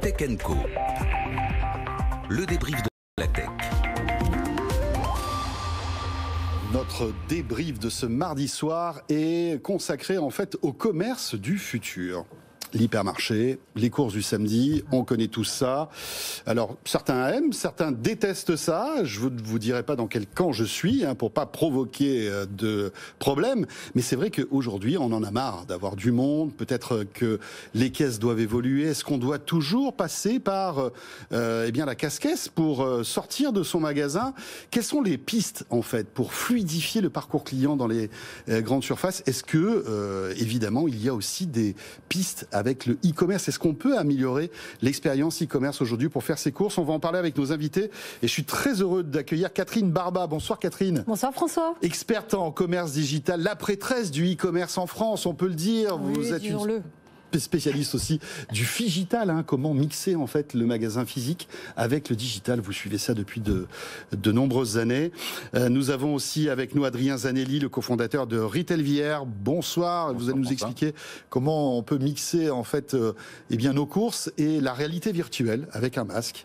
Tech & Co. Le débrief de la tech. Notre débrief de ce mardi soir est consacré en fait au commerce du futur. L'hypermarché, les courses du samedi, on connaît tous ça. Alors, certains aiment, certains détestent ça. Je ne vous dirai pas dans quel camp je suis, pour pas provoquer de problèmes. Mais c'est vrai qu'aujourd'hui, on en a marre d'avoir du monde. Peut-être que les caisses doivent évoluer. Est-ce qu'on doit toujours passer par la casse-caisse pour sortir de son magasin? Quelles sont les pistes, en fait, pour fluidifier le parcours client dans les grandes surfaces? Est-ce que, évidemment, il y a aussi des pistes avec le e-commerce? Est-ce qu'on peut améliorer l'expérience e-commerce aujourd'hui pour faire ses courses? On va en parler avec nos invités et je suis très heureux d'accueillir Catherine Barba. Bonsoir Catherine. Bonsoir François. Experte en commerce digital, la prêtresse du e-commerce en France, on peut le dire. Oui, vous êtes une spécialiste aussi du figital, comment mixer en fait le magasin physique avec le digital. Vous suivez ça depuis de nombreuses années. Nous avons aussi avec nous Adrien Zanelli, le cofondateur de Retail VR. Bonsoir. Vous allez nous expliquer comment on peut mixer en fait nos courses et la réalité virtuelle avec un masque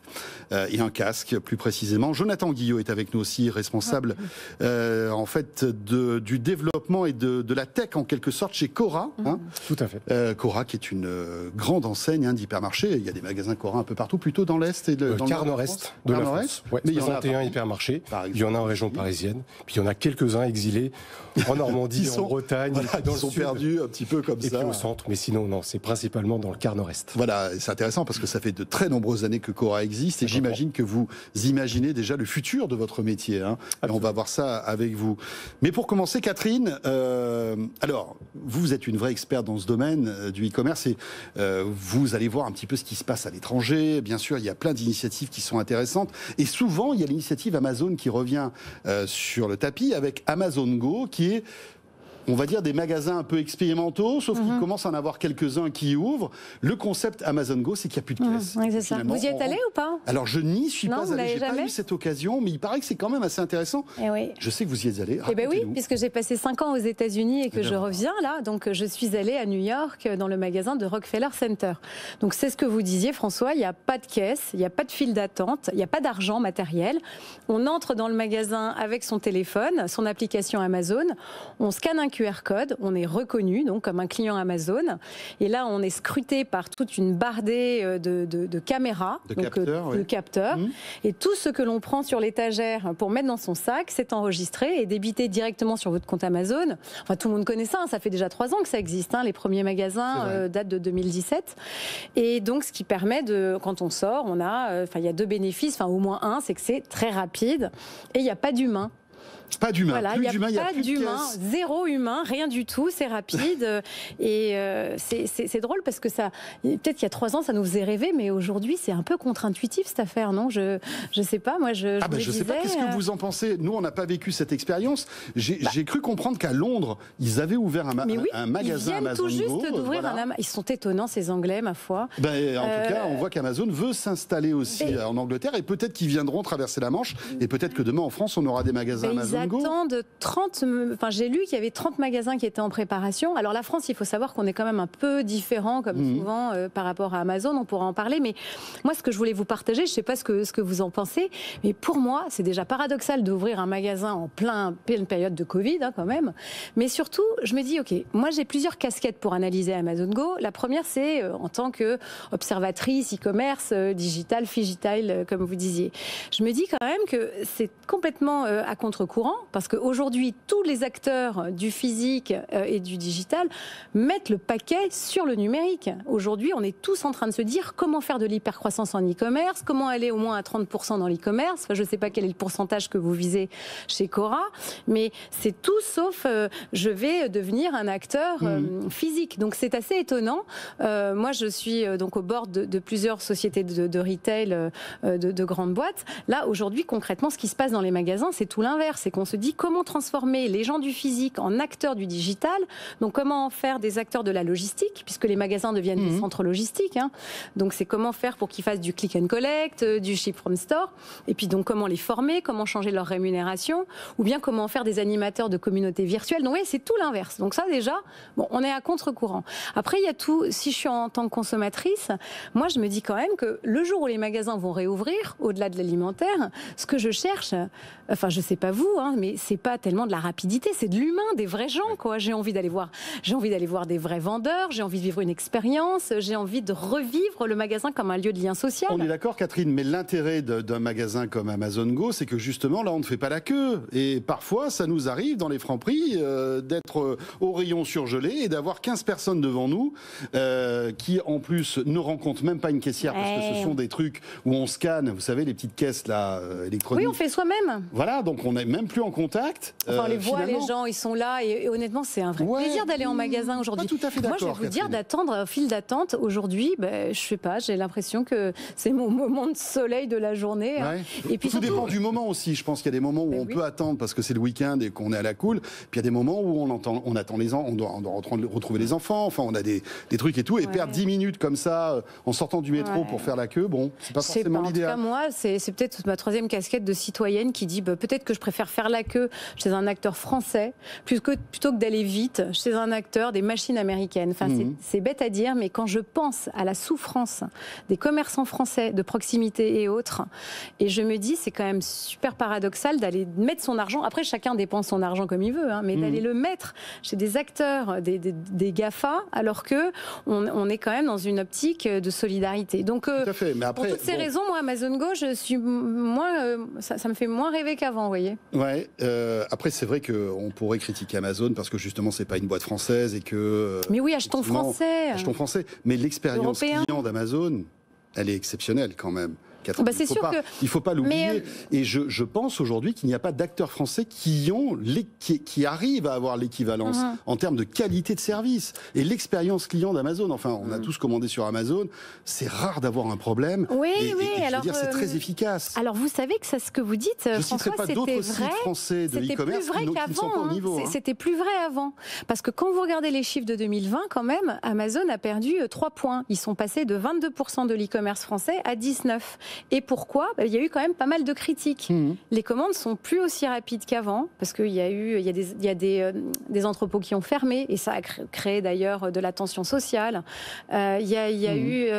et un casque plus précisément. Jonathan Guillot est avec nous aussi, responsable en fait du développement et de la tech en quelque sorte chez Cora. Tout à fait. Cora qui est une grande enseigne d'hypermarché. Il y a des magasins Cora un peu partout, plutôt dans l'Est et dans le quart nord-est de la France. Ouais, mais il y en a 21 hypermarchés. Il y en a en région parisienne. Puis il y en a quelques-uns exilés en Normandie, en Bretagne. Voilà, ils sont perdus un petit peu comme ça. Et puis au centre. Mais sinon, non, c'est principalement dans le quart nord-est. Voilà, c'est intéressant parce que ça fait de très nombreuses années que Cora existe et j'imagine que vous imaginez déjà le futur de votre métier. Et on va voir ça avec vous. Mais pour commencer, Catherine, alors, vous êtes une vraie experte dans ce domaine du e-commerce et vous allez voir un petit peu ce qui se passe à l'étranger. Bien sûr, il y a plein d'initiatives qui sont intéressantes et souvent, il y a l'initiative Amazon qui revient sur le tapis avec Amazon Go qui est, on va dire, des magasins un peu expérimentaux, sauf qu'il commence à en avoir quelques-uns qui ouvrent. Le concept Amazon Go, c'est qu'il n'y a plus de caisse. Oui, c'est ça. Vous y êtes allé ou pas? Alors, je n'y suis pas allé, j'ai jamais pas eu cette occasion, mais il paraît que c'est quand même assez intéressant. Oui. Je sais que vous y êtes allé. Eh bien oui, puisque j'ai passé 5 ans aux États-Unis et que je reviens là, donc je suis allée à New York dans le magasin de Rockefeller Center. Donc c'est ce que vous disiez, François, il n'y a pas de caisse, il n'y a pas de file d'attente, il n'y a pas d'argent matériel. On entre dans le magasin avec son téléphone, son application Amazon, on scanne un QR code, on est reconnu donc comme un client Amazon et là on est scruté par toute une bardée de caméras, de capteurs et tout ce que l'on prend sur l'étagère pour mettre dans son sac, c'est enregistré et débité directement sur votre compte Amazon. Enfin tout le monde connaît ça, ça fait déjà 3 ans que ça existe, les premiers magasins datent de 2017 et donc ce qui permet de, quand on sort, on a, il y a 2 bénéfices, au moins un, c'est que c'est très rapide et il n'y a pas d'humain. Pas d'humain, voilà, plus d'humain, il n'y a plus de caisse. Zéro humain, rien du tout, c'est rapide. Et c'est drôle parce que ça, peut-être qu'il y a 3 ans, ça nous faisait rêver, mais aujourd'hui, c'est un peu contre-intuitif cette affaire, non? Je sais pas, moi je sais pas, qu'est-ce que vous en pensez? Nous, on n'a pas vécu cette expérience. J'ai cru comprendre qu'à Londres, ils avaient ouvert un magasin Amazon Go. Ils viennent tout juste d'ouvrir Ils sont étonnants, ces Anglais, ma foi. En tout cas, on voit qu'Amazon veut s'installer aussi en Angleterre et peut-être qu'ils viendront traverser la Manche et peut-être que demain en France, on aura des magasins Amazon Go. Attendent 30, j'ai lu qu'il y avait 30 magasins qui étaient en préparation. Alors la France, il faut savoir qu'on est quand même un peu différent, comme souvent, par rapport à Amazon, on pourra en parler, mais moi ce que je voulais vous partager, je ne sais pas ce que vous en pensez, mais pour moi, c'est déjà paradoxal d'ouvrir un magasin en pleine période de Covid, quand même, mais surtout, je me dis, ok, moi j'ai plusieurs casquettes pour analyser Amazon Go. La première, c'est en tant qu'observatrice e-commerce, digital, figital, comme vous disiez. Je me dis quand même que c'est complètement à contre-courant, parce qu'aujourd'hui, tous les acteurs du physique et du digital mettent le paquet sur le numérique. Aujourd'hui, on est tous en train de se dire comment faire de l'hypercroissance en e-commerce, comment aller au moins à 30% dans l'e-commerce. Je ne sais pas quel est le pourcentage que vous visez chez Cora, mais c'est tout sauf je vais devenir un acteur physique. Donc c'est assez étonnant. Moi, je suis donc au bord de plusieurs sociétés de retail, de grandes boîtes. Là, aujourd'hui, concrètement, ce qui se passe dans les magasins, c'est tout l'inverse. C'est qu'on se dit comment transformer les gens du physique en acteurs du digital. Donc comment en faire des acteurs de la logistique, puisque les magasins deviennent des centres logistiques. Hein. Donc c'est comment faire pour qu'ils fassent du click and collect, du ship from store. Et puis donc comment les former, comment changer leur rémunération, ou bien comment faire des animateurs de communautés virtuelles. Donc oui, c'est tout l'inverse. Donc ça déjà, bon, on est à contre-courant. Après, il y a tout. Si je suis en tant que consommatrice, moi je me dis quand même que le jour où les magasins vont réouvrir, au-delà de l'alimentaire, ce que je cherche, enfin je sais pas vous, hein, mais c'est pas tellement de la rapidité, c'est de l'humain, des vrais gens, quoi. J'ai envie d'aller voir des vrais vendeurs, j'ai envie de vivre une expérience, j'ai envie de revivre le magasin comme un lieu de lien social. On est d'accord, Catherine, mais l'intérêt d'un magasin comme Amazon Go, c'est que justement là on ne fait pas la queue, et parfois ça nous arrive dans les Franprix d'être au rayon surgelé et d'avoir 15 personnes devant nous qui en plus ne rencontrent même pas une caissière parce que ce sont des trucs où on scanne, vous savez, les petites caisses là électroniques. Oui, on fait soi-même. Voilà, donc on n'est même plus en contact. Enfin, on les voit, les gens, ils sont là et honnêtement, c'est un vrai plaisir d'aller en magasin aujourd'hui. Tout à fait d'accord. Moi, je vais vous dire, d'attendre, file d'attente aujourd'hui, je sais pas, j'ai l'impression que c'est mon moment de soleil de la journée. Hein. Et puis tout dépend du moment aussi. Je pense qu'il y a des moments où on peut attendre parce que c'est le week-end et qu'on est à la cool. Puis il y a des moments où on attend les enfants, on doit retrouver les enfants. Enfin, on a des trucs et tout. Et perdre 10 minutes comme ça en sortant du métro pour faire la queue, bon, c'est pas forcément l'idéal. En tout cas, moi, c'est peut-être ma troisième casquette de citoyenne qui dit peut-être que je préfère faire la queue chez un acteur français plutôt que d'aller vite chez un acteur des machines américaines. Enfin, c'est bête à dire, mais quand je pense à la souffrance des commerçants français de proximité et autres, et je me dis, c'est quand même super paradoxal d'aller mettre son argent. Après, chacun dépense son argent comme il veut, hein, mais d'aller le mettre chez des acteurs, des GAFA, alors que on est quand même dans une optique de solidarité. Donc, tout à fait. Mais après, pour toutes ces raisons, moi, Amazon Go, je suis ça me fait moins rêver qu'avant, vous voyez. Ouais. Après, c'est vrai qu'on pourrait critiquer Amazon parce que justement, c'est pas une boîte française et que. Mais oui, achetons français. Achetons français. Mais l'expérience client d'Amazon, elle est exceptionnelle quand même. Il ne faut pas l'oublier. Et je pense aujourd'hui qu'il n'y a pas d'acteurs français qui arrivent à avoir l'équivalence en termes de qualité de service. Et l'expérience client d'Amazon, enfin, on a tous commandé sur Amazon, c'est rare d'avoir un problème. Oui, et je veux dire, c'est très efficace. Alors, vous savez que c'est ce que vous dites, je ne citerai pas d'autres sites français de e-commerce qui ne sont pas au niveau. C'était plus vrai avant. Parce que quand vous regardez les chiffres de 2020, quand même, Amazon a perdu 3 points. Ils sont passés de 22% de l'e-commerce français à 19%. Et pourquoi ? Il y a eu quand même pas mal de critiques. Les commandes sont plus aussi rapides qu'avant, parce qu'il y a des entrepôts qui ont fermé, et ça a créé d'ailleurs de la tension sociale. Il y a eu...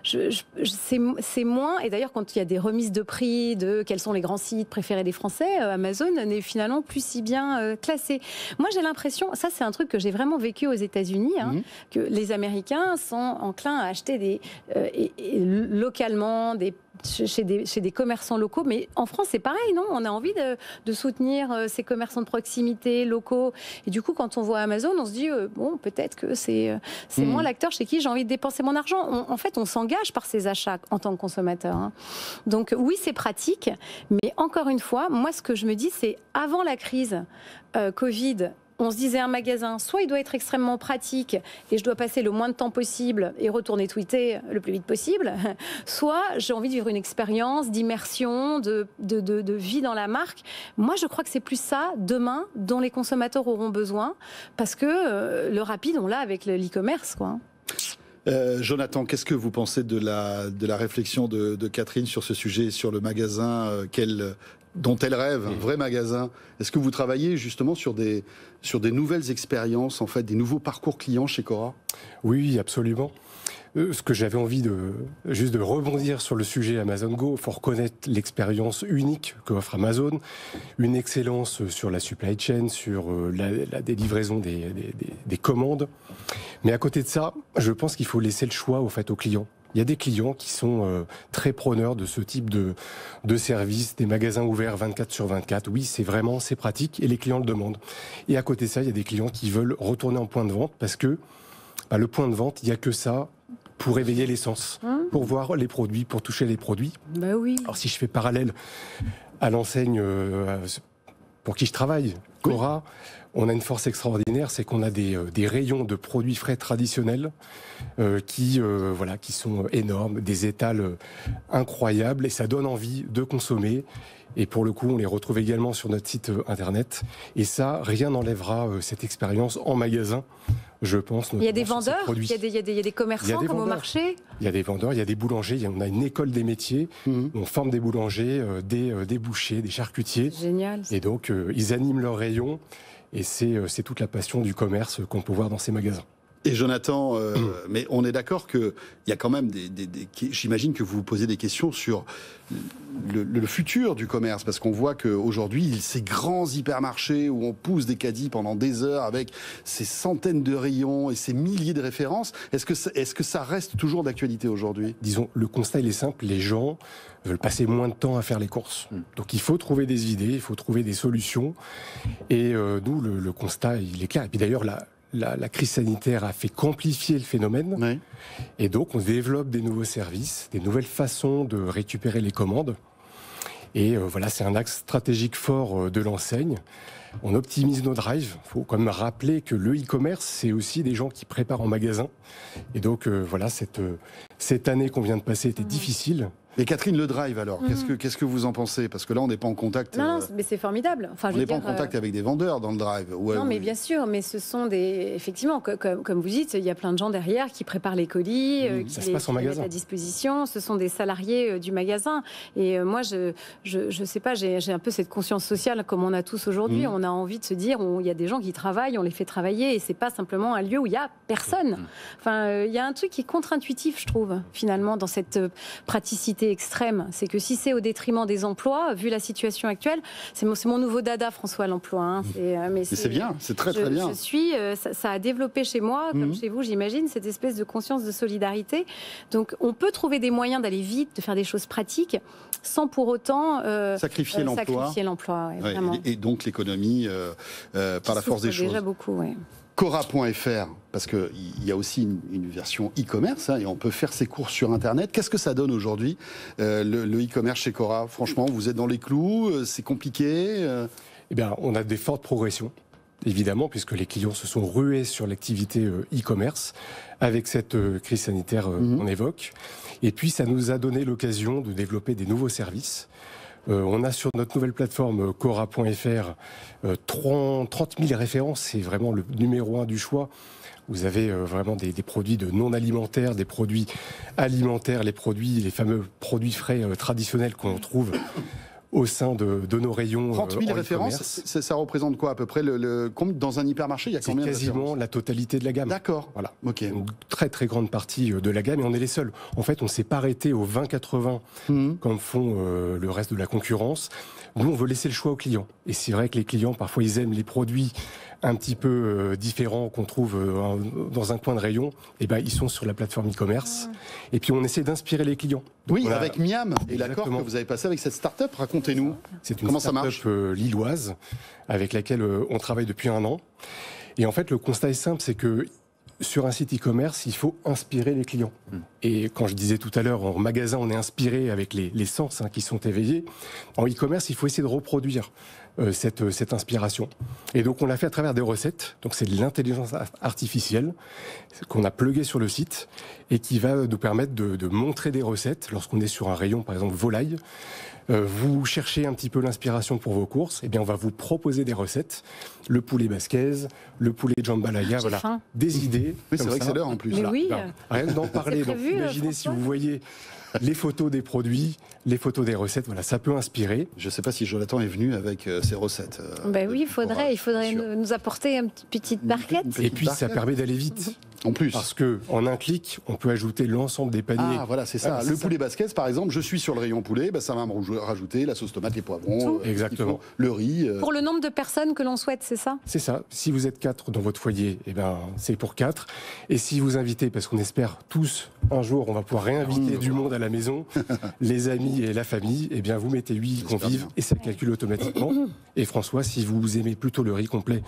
c'est moins... Et d'ailleurs, quand il y a des remises de prix de quels sont les grands sites préférés des Français, Amazon n'est finalement plus si bien classé. Moi, j'ai l'impression... Ça, c'est un truc que j'ai vraiment vécu aux États-Unis, que les Américains sont enclins à acheter localement chez des commerçants locaux, mais en France c'est pareil, non ? On a envie de soutenir ces commerçants de proximité locaux, et du coup quand on voit Amazon, on se dit bon, peut-être que c'est moins l'acteur chez qui j'ai envie de dépenser mon argent. En fait, on s'engage par ces achats en tant que consommateur. Hein. Donc oui, c'est pratique, mais encore une fois, moi ce que je me dis, c'est avant la crise Covid, on se disait un magasin, soit il doit être extrêmement pratique et je dois passer le moins de temps possible et retourner tweeter le plus vite possible, soit j'ai envie de vivre une expérience d'immersion, de vie dans la marque. Moi, je crois que c'est plus ça, demain, dont les consommateurs auront besoin, parce que le rapide, on l'a avec l'e-commerce, quoi. Jonathan, qu'est-ce que vous pensez de la réflexion de Catherine sur ce sujet, sur le magasin dont elle rêve, un vrai magasin? Est-ce que vous travaillez justement sur des nouvelles expériences, en fait, des nouveaux parcours clients chez Cora? Oui, absolument. Ce que j'avais envie de rebondir sur le sujet Amazon Go, il faut reconnaître l'expérience unique qu'offre Amazon, une excellence sur la supply chain, sur la délivraison des commandes. Mais à côté de ça, je pense qu'il faut laisser le choix aux clients. Il y a des clients qui sont très preneurs de ce type de service, des magasins ouverts 24/24. Oui, c'est pratique et les clients le demandent. Et à côté de ça, il y a des clients qui veulent retourner en point de vente parce que le point de vente, il n'y a que ça pour réveiller les sens, pour voir les produits, pour toucher les produits. Bah oui. Alors si je fais parallèle à l'enseigne pour qui je travaille, Cora, On a une force extraordinaire, c'est qu'on a des rayons de produits frais traditionnels qui sont énormes, des étals incroyables, et ça donne envie de consommer. Et pour le coup, on les retrouve également sur notre site internet. Et ça, rien n'enlèvera cette expérience en magasin, je pense. Il y a des vendeurs, il y a des commerçants comme au marché. Il y a des vendeurs, il y a des boulangers. On a une école des métiers. On forme des boulangers, des bouchers, des charcutiers. Génial. Et donc, ils animent leurs rayons. Et c'est toute la passion du commerce qu'on peut voir dans ces magasins. Et Jonathan, mais on est d'accord qu'il y a quand même j'imagine que vous vous posez des questions sur le futur du commerce, parce qu'on voit qu'aujourd'hui, ces grands hypermarchés où on pousse des caddies pendant des heures avec ces centaines de rayons et ces milliers de références, est-ce que ça reste toujours d'actualité aujourd'hui ? Disons, le constat, il est simple, les gens veulent passer moins de temps à faire les courses. Donc il faut trouver des idées, il faut trouver des solutions. Et nous, le constat, il est clair. Et puis d'ailleurs, la crise sanitaire a fait qu'amplifier le phénomène. Oui. Et donc, on développe des nouveaux services, des nouvelles façons de récupérer les commandes. Et c'est un axe stratégique fort de l'enseigne. On optimise nos drives. Il faut quand même rappeler que le e-commerce, c'est aussi des gens qui préparent en magasin. Et donc, cette année qu'on vient de passer était difficile. Et Catherine, le drive alors, qu'est-ce que vous en pensez ? Parce que là, on n'est pas en contact. Non, mais c'est formidable. Enfin, on n'est pas en contact avec des vendeurs dans le drive. Non, mais bien sûr, mais ce sont effectivement, comme vous dites, il y a plein de gens derrière qui préparent les colis, qui les mettent à disposition. Ce sont des salariés du magasin. Et moi, je sais pas, j'ai un peu cette conscience sociale comme on a tous aujourd'hui. On a envie de se dire, il y a des gens qui travaillent, on les fait travailler, et c'est pas simplement un lieu où il y a personne. Enfin, il y a un truc qui est contre-intuitif, je trouve, finalement, dans cette praticité extrême. C'est que si c'est au détriment des emplois, vu la situation actuelle, c'est mon nouveau dada, François, l'emploi. Hein. Mais c'est bien, c'est très très bien. Ça a développé chez moi, comme chez vous, j'imagine, cette espèce de conscience de solidarité. Donc, on peut trouver des moyens d'aller vite, de faire des choses pratiques, sans pour autant sacrifier l'emploi. Ouais, et donc l'économie par la force des choses. Déjà beaucoup, oui. Cora.fr, parce qu'il y a aussi une version e-commerce, et on peut faire ses courses sur Internet. Qu'est-ce que ça donne aujourd'hui, le e-commerce chez Cora ? Franchement, vous êtes dans les clous, c'est compliqué Eh bien, on a des fortes progressions, évidemment, puisque les clients se sont rués sur l'activité e-commerce avec cette crise sanitaire qu'on évoque. Et puis, ça nous a donné l'occasion de développer des nouveaux services. On a sur notre nouvelle plateforme Cora.fr 30 000 références, c'est vraiment le numéro 1 du choix. Vous avez vraiment des produits de non alimentaires, des produits alimentaires, les fameux produits frais traditionnels qu'on trouve au sein de nos rayons. 30 000 références, ça représente quoi à peu près dans un hypermarché, il y a combien de références ? C'est quasiment la totalité de la gamme. D'accord. Voilà. Okay. Une très très grande partie de la gamme, et on est les seuls. En fait, on ne s'est pas arrêté aux 20-80 comme font le reste de la concurrence. Nous, on veut laisser le choix aux clients. Et c'est vrai que les clients, parfois, ils aiment les produits un petit peu différents qu'on trouve dans un coin de rayon. Et ben, ils sont sur la plateforme e-commerce. Et puis, on essaie d'inspirer les clients. Donc, avec Miam et l'accord que vous avez passé avec cette start-up, racontez-nous. C'est une start-up lilloise avec laquelle on travaille depuis 1 an. Et en fait, le constat est simple, c'est que sur un site e-commerce, il faut inspirer les clients. Et quand je disais tout à l'heure, en magasin, on est inspiré avec les sens qui sont éveillés. En e-commerce, il faut essayer de reproduire cette inspiration. Et donc, on l'a fait à travers des recettes. Donc, c'est de l'intelligence artificielle qu'on a plugué sur le site et qui va nous permettre de montrer des recettes lorsqu'on est sur un rayon, par exemple, volaille. Vous cherchez un petit peu l'inspiration pour vos courses, eh bien on va vous proposer des recettes, le poulet basquez, le poulet jambalaya, voilà, des idées. Oui, c'est vrai que c'est l'heure en plus. Mais là. oui. Rien que d'en parler, donc imaginez si vous voyez les photos des produits, les photos des recettes, voilà, ça peut inspirer. Je ne sais pas si Jonathan est venu avec ses recettes. Oui, il faudrait nous apporter une petite barquette. Et puis ça permet d'aller vite. En plus. Parce qu'en un clic, on peut ajouter l'ensemble des paniers. Ah, voilà, c'est ça. Le poulet basquez, par exemple, je suis sur le rayon poulet, ça va me rajouter la sauce tomate, les poivrons, exactement. Le riz. Pour le nombre de personnes que l'on souhaite, c'est ça ? C'est ça. Si vous êtes 4 dans votre foyer, c'est pour 4. Et si vous invitez, parce qu'on espère tous, un jour, on va pouvoir réinviter du monde à la maison, les amis et la famille, vous mettez 8 convives et ça calcule automatiquement. Et François, si vous aimez plutôt le riz complet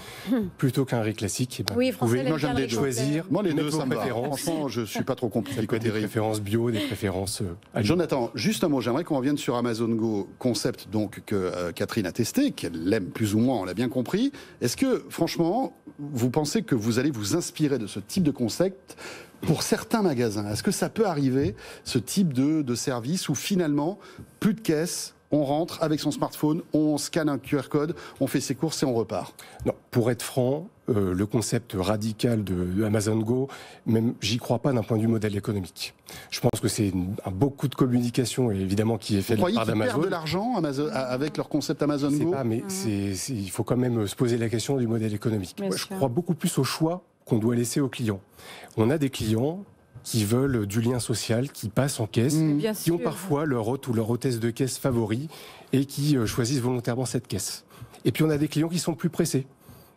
plutôt qu'un riz classique, oui, vous pouvez choisir. Moi, Moi, les Mettre deux, vos ça me va. préférences. Franchement, je suis pas trop compliqué. Des préférences bio, des préférences alimentaires. Jonathan, juste un mot, j'aimerais qu'on revienne sur Amazon Go, concept donc que Catherine a testé, qu'elle aime plus ou moins, on l'a bien compris. Est-ce que, franchement, vous pensez que vous allez vous inspirer de ce type de concept pour certains magasins? Est-ce que ça peut arriver, ce type de service où finalement, plus de caisse, on rentre avec son smartphone, on scanne un QR code, on fait ses courses et on repart? Non, pour être franc, le concept radical de Amazon Go, même j'y crois pas d'un point de vue modèle économique. Je pense que c'est beaucoup de communication évidemment qui est fait Vous de la croyez part qu'ils d'Amazon. perdent de l'argent avec leur concept Amazon Je sais Go? pas, mais il faut quand même se poser la question du modèle économique. Bien Moi, je sûr. crois beaucoup plus au choix qu'on doit laisser aux clients. On a des clients qui veulent du lien social, qui passent en caisse, Bien qui ont sûr. parfois leur hôte ou leur hôtesse de caisse favori et qui choisissent volontairement cette caisse. Et puis on a des clients qui sont plus pressés,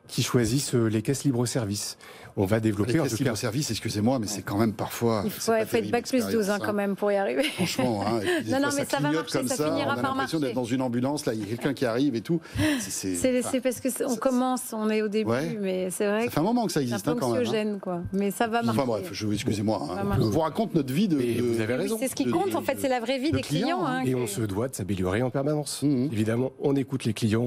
qui choisissent les caisses libre-service. On va développer Les en caisses tout cas. libre-service, excusez-moi, mais c'est quand même parfois... Il faut être bac plus 12 quand même pour y arriver. Franchement, hein, et puis des Non, fois, mais ça va clignote marcher, comme ça finira on a par l'impression marcher. d'être dans une ambulance, là, il y a quelqu'un qui arrive et tout. C'est parce qu'on commence, on est au début, Ouais. mais c'est vrai Ça que fait un moment que ça c'est un existe peu hein, quand même. Hein. anxiogène, quoi. Mais ça va marcher. Enfin bref, excusez-moi. Ça va Hein. marcher. On vous raconte notre vie de... Et vous avez raison. C'est ce qui compte, en fait, c'est la vraie vie de des clients. clients, hein, Et qui- on se doit de s'améliorer en permanence. Mhm. Évidemment, on écoute les clients,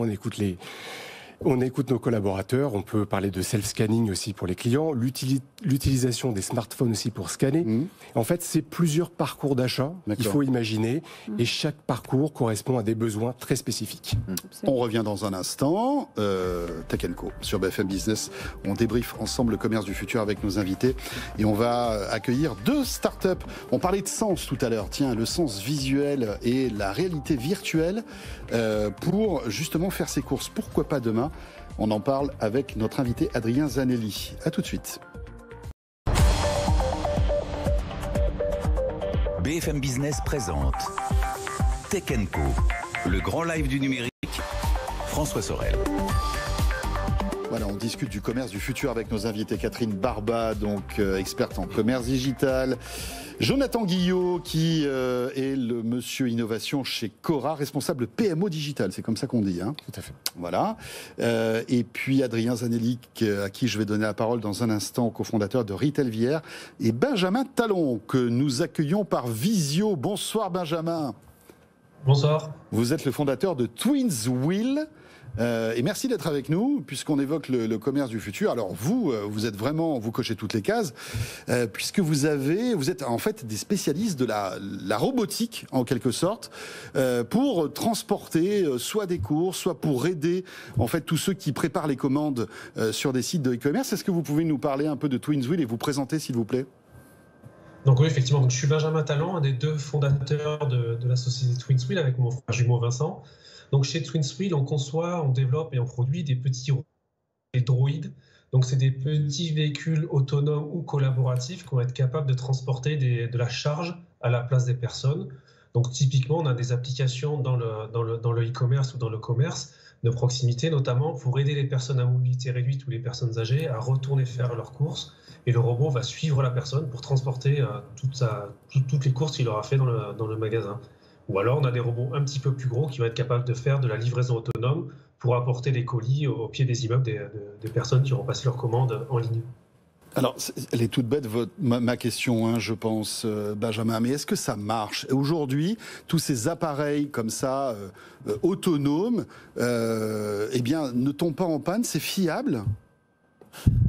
on écoute nos collaborateurs, on peut parler de self-scanning aussi pour les clients, l'utilisation des smartphones aussi pour scanner. Mhm. En fait, c'est plusieurs parcours d'achat qu'il D'accord. faut imaginer et chaque parcours correspond à des besoins très spécifiques. On revient dans un instant. Tech & Co sur BFM Business. On débriefe ensemble le commerce du futur avec nos invités et on va accueillir 2 startups. On parlait de sens tout à l'heure. Tiens, le sens visuel et la réalité virtuelle pour justement faire ses courses. Pourquoi pas demain? On en parle avec notre invité Adrien Zanelli. À tout de suite. BFM Business présente Tech & Co, le grand live du numérique. François Sorel. Voilà, on discute du commerce du futur avec nos invités. Catherine Barba, donc experte en commerce digital. Jonathan Guillot, qui est le monsieur innovation chez Cora, responsable PMO digital. C'est comme ça qu'on dit. Hein. Tout à fait. Voilà. Et puis Adrien Zanelli, à qui je vais donner la parole dans un instant, cofondateur de Retail VR. Et Benjamin Talon, que nous accueillons par visio. Bonsoir Benjamin. Bonsoir. Vous êtes le fondateur de Twins Wheel. Et merci d'être avec nous, puisqu'on évoque le commerce du futur. Alors vous êtes vraiment, vous cochez toutes les cases, puisque vous êtes en fait des spécialistes de la robotique, en quelque sorte, pour transporter soit des courses, soit pour aider en fait tous ceux qui préparent les commandes sur des sites de e-commerce. Est-ce que vous pouvez nous parler un peu de Twins Wheel et vous présenter, s'il vous plaît? Donc oui, effectivement, donc je suis Benjamin Talon, un des 2 fondateurs de la société Twins Wheel avec mon frère jumeau Vincent. Donc chez Twins Wheel, on conçoit, on développe et on produit des petits droïdes. Donc c'est des petits véhicules autonomes ou collaboratifs qui vont être capables de transporter de la charge à la place des personnes. Donc typiquement, on a des applications dans le e-commerce ou dans le commerce de proximité, notamment pour aider les personnes à mobilité réduite ou les personnes âgées à retourner faire leurs courses. Et le robot va suivre la personne pour transporter toutes les courses qu'il aura fait dans le magasin. Ou alors, on a des robots un petit peu plus gros qui vont être capables de faire de la livraison autonome pour apporter les colis au pied des immeubles des personnes qui auront passé leurs commandes en ligne. Alors, elle est toute bête, ma question, hein, je pense, Benjamin, mais est-ce que ça marche? Aujourd'hui, tous ces appareils comme ça, autonomes, eh bien, ne tombent pas en panne? C'est fiable?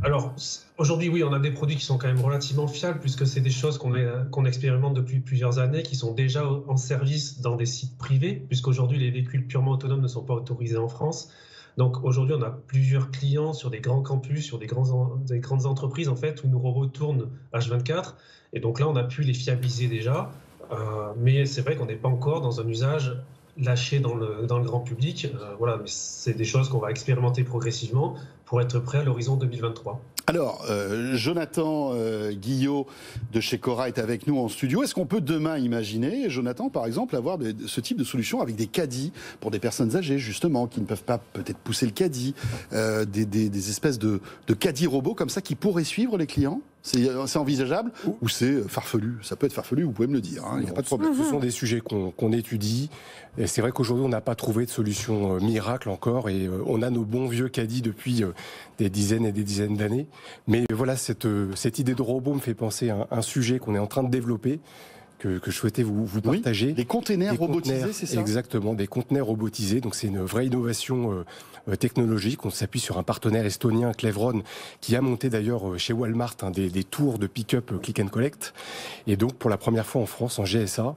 Alors, aujourd'hui, oui, on a des produits qui sont quand même relativement fiables, puisque c'est des choses qu'on expérimente depuis plusieurs années, qui sont déjà en service dans des sites privés, puisqu'aujourd'hui, les véhicules purement autonomes ne sont pas autorisés en France. Donc aujourd'hui, on a plusieurs clients sur des grands campus, sur des grandes entreprises, en fait, où nos robots tournent H24. Et donc là, on a pu les fiabiliser déjà. Mais c'est vrai qu'on n'est pas encore dans un usage lâché dans le grand public. Voilà, mais c'est des choses qu'on va expérimenter progressivement pour être prêt à l'horizon 2023. Alors, Jonathan Guillot de chez Cora est avec nous en studio. Est-ce qu'on peut demain imaginer, Jonathan, par exemple, avoir ce type de solution avec des caddies pour des personnes âgées, justement, qui ne peuvent pas peut-être pousser le caddie, des espèces de caddies robots comme ça qui pourraient suivre les clients? C'est envisageable ou c'est farfelu? Ça peut être farfelu, vous pouvez me le dire, il n'y a pas de problème. Ce sont des sujets qu'on étudie. Et c'est vrai qu'aujourd'hui, on n'a pas trouvé de solution miracle encore. Et on a nos bons vieux caddies depuis des dizaines et des dizaines d'années. Mais voilà, cette idée de robot me fait penser à un sujet qu'on est en train de développer, que je souhaitais vous partager. Des containers robotisés, c'est ça? Exactement, des conteneurs robotisés. Donc c'est une vraie innovation technologique. On s'appuie sur un partenaire estonien, Cleveron, qui a monté d'ailleurs chez Walmart des tours de pick-up click and collect. Et donc pour la première fois en France, en GSA,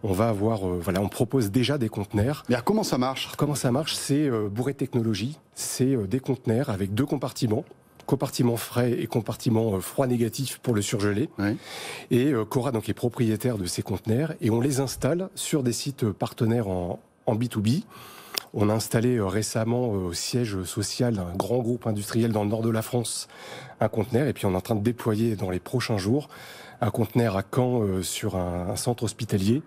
on va avoir, on propose déjà des conteneurs. Mais alors, comment ça marche? Comment ça marche? C'est bourré de technologie. C'est des conteneurs avec 2 compartiments. Compartiment frais et compartiment froid négatif pour le surgelé. Ouais. Et Cora donc est propriétaire de ces conteneurs et on les installe sur des sites partenaires en B2B. On a installé récemment au siège social d'un grand groupe industriel dans le nord de la France un conteneur et puis on est en train de déployer dans les prochains jours un conteneur à Caen sur un centre hospitalier.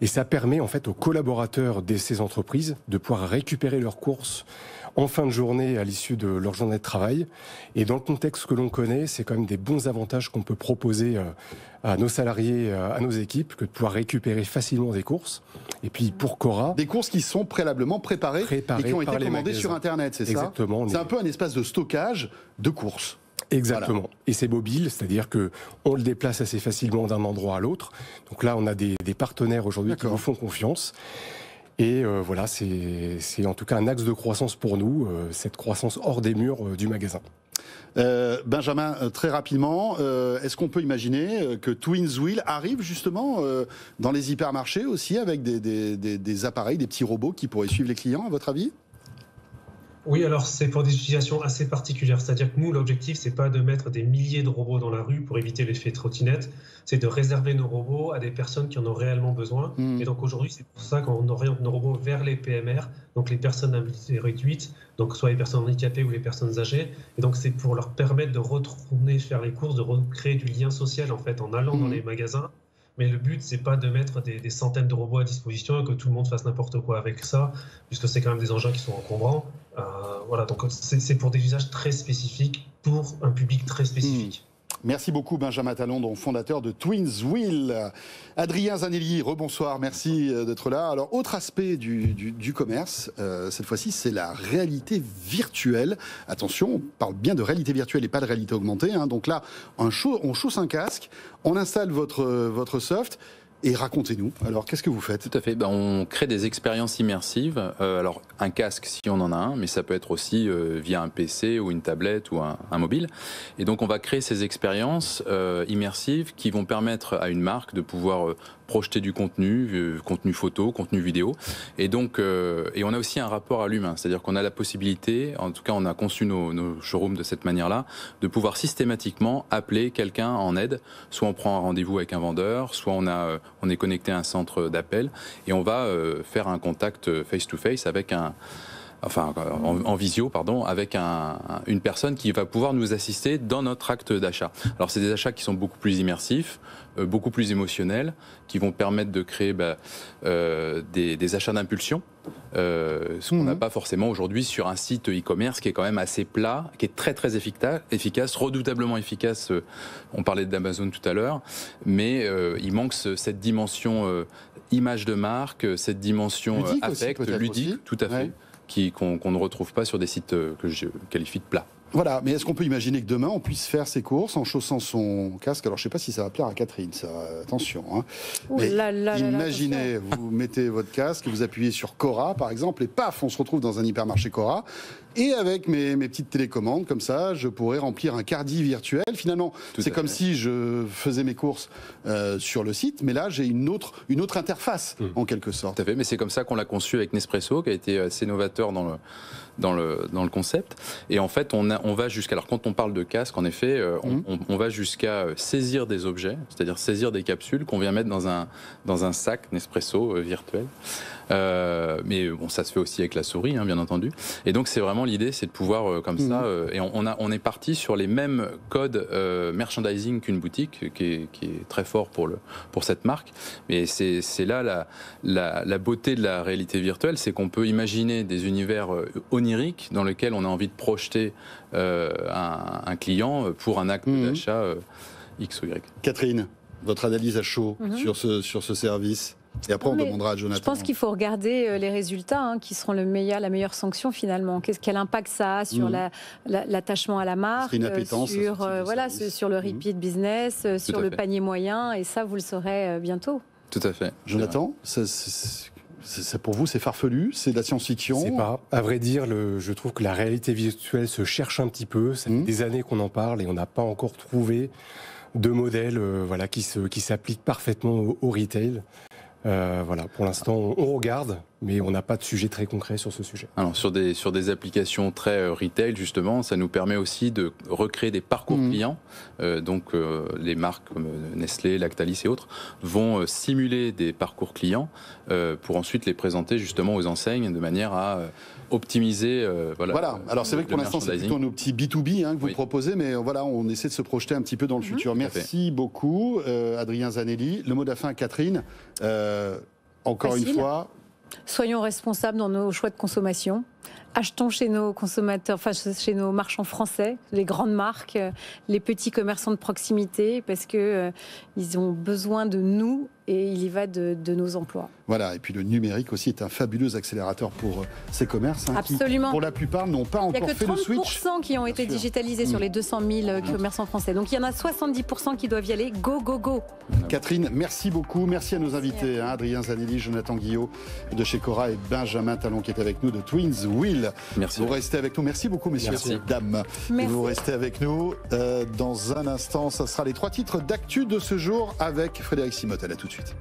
Et ça permet en fait aux collaborateurs de ces entreprises de pouvoir récupérer leurs courses en fin de journée à l'issue de leur journée de travail. Et dans le contexte que l'on connaît, c'est quand même des bons avantages qu'on peut proposer à nos salariés, à nos équipes, que de pouvoir récupérer facilement des courses. Et puis pour Cora... Des courses qui sont préalablement préparées et qui ont été commandées sur Internet, c'est ça? Exactement. C'est un peu un espace de stockage de courses. Exactement. Voilà. Et c'est mobile, c'est-à-dire que on le déplace assez facilement d'un endroit à l'autre. Donc là, on a des partenaires aujourd'hui qui nous font confiance. Et voilà, c'est en tout cas un axe de croissance pour nous, cette croissance hors des murs du magasin. Benjamin, très rapidement, est-ce qu'on peut imaginer que TwinsWheel arrive justement dans les hypermarchés aussi avec des appareils, des petits robots qui pourraient suivre les clients, à votre avis? Oui, alors c'est pour des utilisations assez particulières. C'est-à-dire que nous, l'objectif, c'est pas de mettre des milliers de robots dans la rue pour éviter l'effet trottinette, c'est de réserver nos robots à des personnes qui en ont réellement besoin. Et donc aujourd'hui, c'est pour ça qu'on oriente nos robots vers les PMR, donc les personnes à mobilité réduite, donc soit les personnes handicapées ou les personnes âgées. Et donc c'est pour leur permettre de retourner faire les courses, de recréer du lien social en fait en allant dans les magasins. Mais le but, c'est pas de mettre des centaines de robots à disposition et que tout le monde fasse n'importe quoi avec ça, puisque c'est quand même des engins qui sont encombrants. Voilà, donc c'est pour des usages très spécifiques, pour un public très spécifique. Merci beaucoup Benjamin Talon, donc fondateur de TwinsWheel. Adrien Zanelli, rebonsoir, merci d'être là. Alors, autre aspect du commerce, cette fois-ci, c'est la réalité virtuelle. Attention, on parle bien de réalité virtuelle et pas de réalité augmentée. Donc là, on chausse un casque, on installe votre soft. Et racontez-nous, alors qu'est-ce que vous faites? Tout à fait, on crée des expériences immersives. Alors un casque si on en a un, mais ça peut être aussi via un PC ou une tablette ou un mobile. Et donc on va créer ces expériences immersives qui vont permettre à une marque de pouvoir projeter du contenu, contenu photo, contenu vidéo. Et donc, et on a aussi un rapport à l'humain, c'est-à-dire qu'on a la possibilité, en tout cas on a conçu nos showrooms de cette manière-là, de pouvoir systématiquement appeler quelqu'un en aide. Soit on prend un rendez-vous avec un vendeur, soit on est connecté à un centre d'appel et on va faire un contact face-to-face avec en visio, pardon, avec une personne qui va pouvoir nous assister dans notre acte d'achat. Alors c'est des achats qui sont beaucoup plus immersifs, beaucoup plus émotionnels, qui vont permettre de créer des achats d'impulsion, ce qu'on n'a pas forcément aujourd'hui sur un site e-commerce qui est quand même assez plat, qui est très très efficace, redoutablement efficace. On parlait d'Amazon tout à l'heure, mais il manque cette dimension image de marque, cette dimension ludique affect, aussi, ludique, aussi. Tout à fait. Qu'on ne retrouve pas sur des sites que je qualifie de plats. Voilà, mais est-ce qu'on peut imaginer que demain, on puisse faire ses courses en chaussant son casque? Alors, je ne sais pas si ça va plaire à Catherine, ça. Attention. Mais imaginez, vous mettez votre casque, vous appuyez sur Cora, par exemple, et paf, on se retrouve dans un hypermarché Cora. Et avec mes petites télécommandes, comme ça, je pourrais remplir un cardi virtuel. Finalement, c'est comme si je faisais mes courses sur le site, mais là, j'ai une autre interface, en quelque sorte. Tout à fait, mais c'est comme ça qu'on l'a conçu avec Nespresso, qui a été assez novateur dans le concept. Et en fait, on va jusqu'à... Alors, quand on parle de casque, en effet, on va jusqu'à saisir des objets, c'est-à-dire saisir des capsules qu'on vient mettre dans un sac Nespresso virtuel. Mais bon, ça se fait aussi avec la souris, bien entendu. Et donc, c'est vraiment l'idée, c'est de pouvoir comme ça. Et on est parti sur les mêmes codes merchandising qu'une boutique, qui est très fort pour cette marque. Mais c'est là la beauté de la réalité virtuelle, c'est qu'on peut imaginer des univers oniriques dans lesquels on a envie de projeter un client pour un acte d'achat X ou Y. Catherine, votre analyse à chaud sur ce service. Et après, on demandera à Jonathan. Je pense qu'il faut regarder les résultats, qui seront la meilleure sanction finalement. Quel impact ça a sur l'attachement à la marque, sur le repeat business, sur le panier moyen, et ça, vous le saurez bientôt. Tout à fait. Jonathan, pour vous, c'est farfelu, c'est de la science-fiction? C'est pas. À vrai dire, je trouve que la réalité virtuelle se cherche un petit peu. Ça fait des années qu'on en parle et on n'a pas encore trouvé de modèle qui s'applique parfaitement au retail. Pour l'instant, on regarde, mais on n'a pas de sujet très concret sur ce sujet. Alors, sur des applications très retail, justement, ça nous permet aussi de recréer des parcours clients. Les marques comme Nestlé, Lactalis et autres vont simuler des parcours clients pour ensuite les présenter justement aux enseignes de manière à optimiser. Alors c'est vrai que pour l'instant, c'est plutôt nos petits B2B que vous proposez, mais on essaie de se projeter un petit peu dans le futur. Merci beaucoup, Adrien Zanelli. Le mot de la fin, Catherine. Encore une fois. Soyons responsables dans nos choix de consommation. Achetons chez nos consommateurs, chez nos marchands français, les grandes marques, les petits commerçants de proximité, parce que ils ont besoin de nous et il y va de nos emplois. Voilà, et puis le numérique aussi est un fabuleux accélérateur pour ces commerces. Absolument. Qui, pour la plupart, n'ont pas encore fait le switch. Il n'y a que 30% qui ont été digitalisés sur les 200 000 commerçants français. Donc il y en a 70% qui doivent y aller. Go, go, go. Catherine, merci beaucoup. Merci à nos invités, Adrien Zanelli, Jonathan Guillot de chez Cora et Benjamin Talon qui est avec nous de Twins Wheel. Merci. Vous restez avec nous. Merci beaucoup, messieurs et dames. Merci. Vous restez avec nous. Dans un instant, ça sera les 3 titres d'actu de ce jour avec Frédéric Simotel. À tout de suite.